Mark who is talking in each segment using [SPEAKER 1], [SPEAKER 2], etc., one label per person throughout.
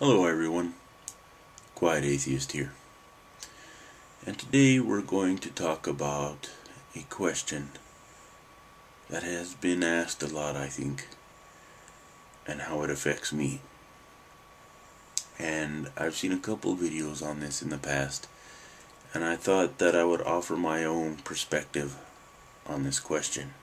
[SPEAKER 1] Hello everyone, Quiet Atheist here, and today we're going to talk about a question that has been asked a lot, I think, and how it affects me. And I've seen a couple videos on this in the past, and I thought that I would offer my own perspective on this question.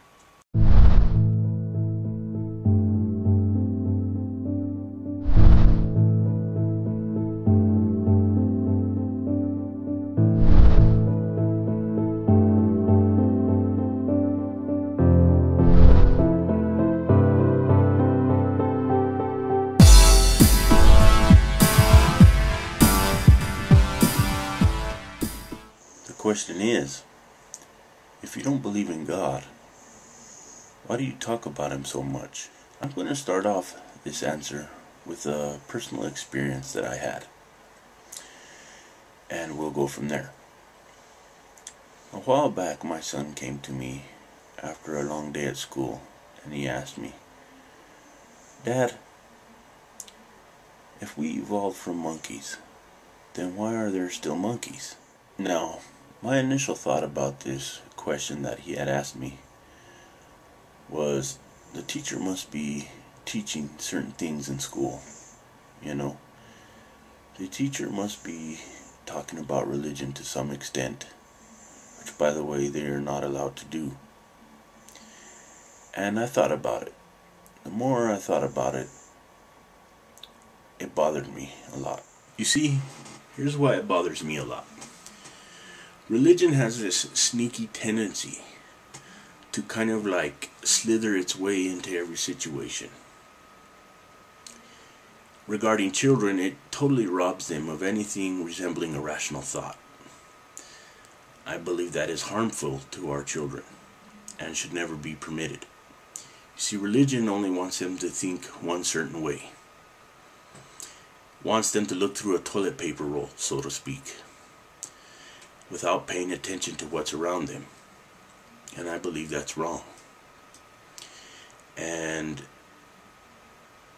[SPEAKER 1] The question is, if you don't believe in God, why do you talk about Him so much? I'm going to start off this answer with a personal experience that I had, and we'll go from there. A while back, my son came to me after a long day at school, and he asked me, "Dad, if we evolved from monkeys, then why are there still monkeys?" Now, my initial thought about this question that he had asked me was, the teacher must be teaching certain things in school, you know. The teacher must be talking about religion to some extent, which, by the way, they are not allowed to do. And I thought about it. The more I thought about it, it bothered me a lot. You see, here's why it bothers me a lot. Religion has this sneaky tendency to kind of like slither its way into every situation. Regarding children, it totally robs them of anything resembling a rational thought. I believe that is harmful to our children and should never be permitted. You see, religion only wants them to think one certain way. Wants them to look through a toilet paper roll, so to speak, without paying attention to what's around them. And I believe that's wrong. And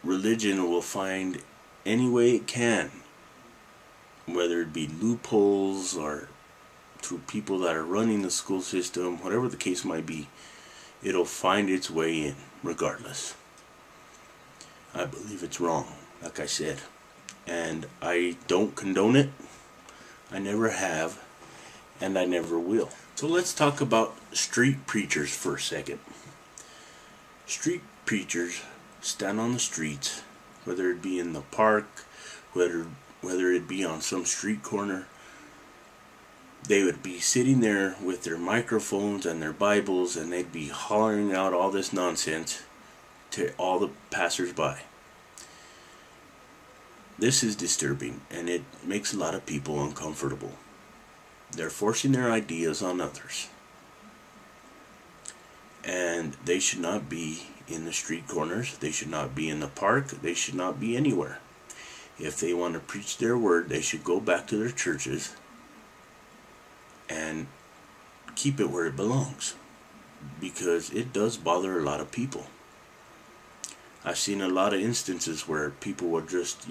[SPEAKER 1] religion will find any way it can, whether it be loopholes or through people that are running the school system, whatever the case might be, it'll find its way in regardless. I believe it's wrong, like I said. And I don't condone it. I never have. And I never will. So let's talk about street preachers for a second. Street preachers stand on the streets, whether it be in the park, whether it be on some street corner. They would be sitting there with their microphones and their Bibles, and they'd be hollering out all this nonsense to all the passers-by. This is disturbing, and it makes a lot of people uncomfortable. They're forcing their ideas on others. And they should not be in the street corners. They should not be in the park. They should not be anywhere. If they want to preach their word, they should go back to their churches and keep it where it belongs. Because it does bother a lot of people. I've seen a lot of instances where people will just,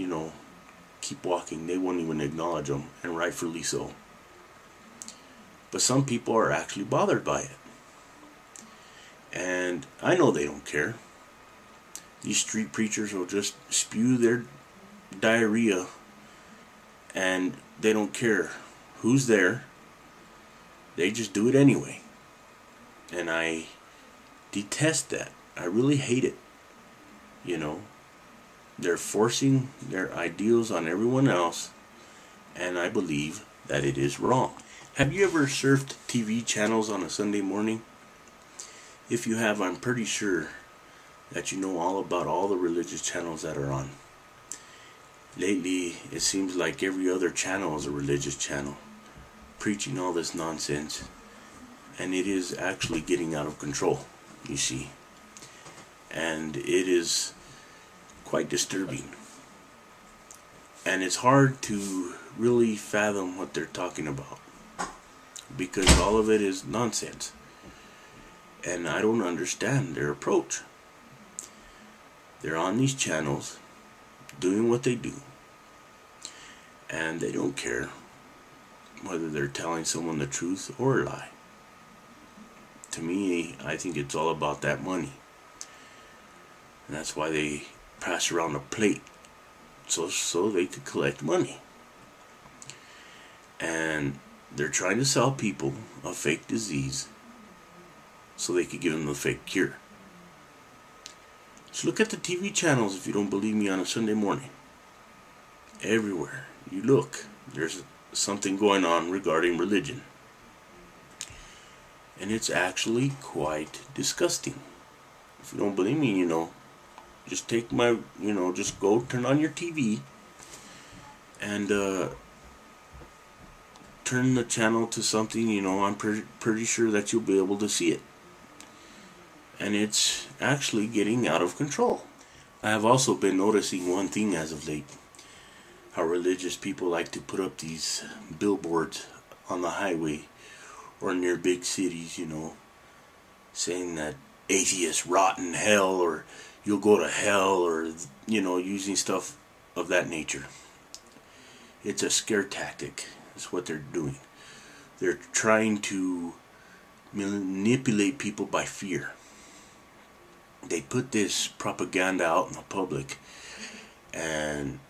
[SPEAKER 1] keep walking. They won't even acknowledge them, and rightfully so. But some people are actually bothered by it. And I know they don't care. These street preachers will just spew their diarrhea, and they don't care who's there. They just do it anyway. And I detest that. I really hate it. They're forcing their ideals on everyone else, and I believe that it is wrong. Have you ever surfed TV channels on a Sunday morning? If you have, I'm pretty sure that you know all about all the religious channels that are on. Lately, it seems like every other channel is a religious channel, preaching all this nonsense, and it is actually getting out of control, you see. And it is quite disturbing. And it's hard to really fathom what they're talking about, because all of it is nonsense. And I don't understand their approach. They're on these channels doing what they do, and they don't care whether they're telling someone the truth or a lie. To me, I think it's all about that money. And that's why they pass around a plate, so they could collect money. And they're trying to sell people a fake disease so they could give them the fake cure. Just look at the TV channels if you don't believe me on a Sunday morning. Everywhere you look, there's something going on regarding religion. And it's actually quite disgusting. If you don't believe me, just take my, just go turn on your TV and turn the channel to something, I'm pretty sure that you'll be able to see it. And it's actually getting out of control. I have also been noticing one thing as of late. How religious people like to put up these billboards on the highway or near big cities, saying that atheists rot in hell, or you'll go to hell, or, using stuff of that nature. It's a scare tactic. That's what they're doing. They're trying to manipulate people by fear. They put this propaganda out in the public, and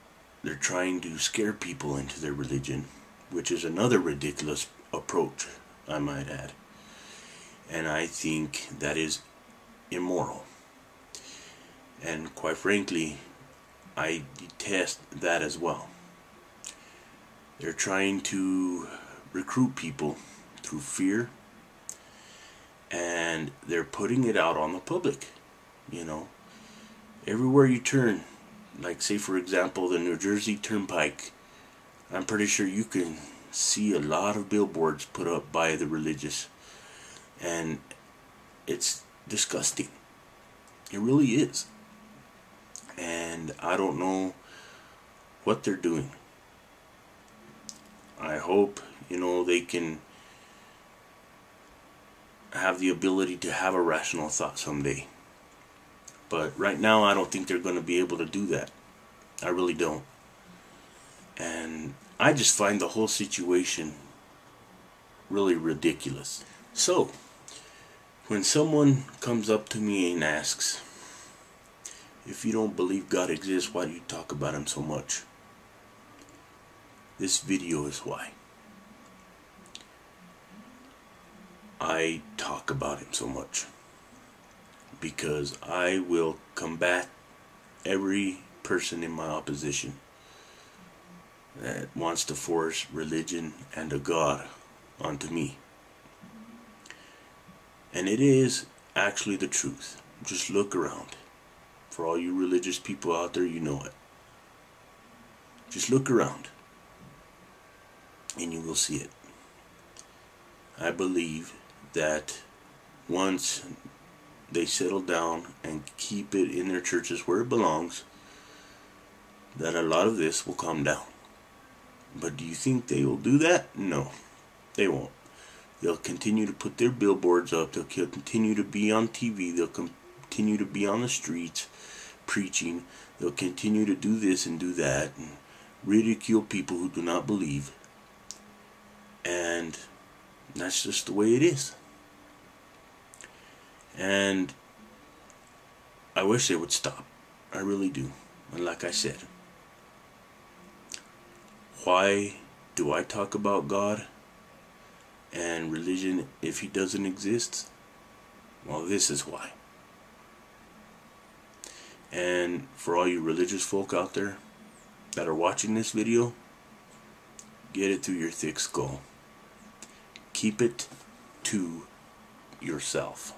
[SPEAKER 1] they're trying to scare people into their religion, which is another ridiculous approach, I might add. And I think that is immoral. And quite frankly, I detest that as well. They're trying to recruit people through fear, and they're putting it out on the public. Everywhere you turn, like say for example the New Jersey Turnpike, I'm pretty sure you can see a lot of billboards put up by the religious, and it's disgusting. It really is. And I don't know what they're doing. I hope they can have the ability to have a rational thought someday. But right now, I don't think they're going to be able to do that. I really don't. And I just find the whole situation really ridiculous. So, when someone comes up to me and asks, if you don't believe God exists, why do you talk about him so much? This video is why. I talk about him so much because I will combat every person in my opposition that wants to force religion and a God onto me. And it is actually the truth. Just look around. For all you religious people out there, you know it. Just look around and you will see it. I believe that once they settle down and keep it in their churches where it belongs, that a lot of this will calm down. But do you think they will do that? No, they won't. They'll continue to put their billboards up. They'll continue to be on TV. They'll continue to be on the streets preaching. They'll continue to do this and do that and ridicule people who do not believe. And that's just the way it is. And I wish they would stop. I really do. And like I said, why do I talk about God and religion if he doesn't exist? Well, this is why. And for all you religious folk out there that are watching this video, get it through your thick skull. Keep it to yourself.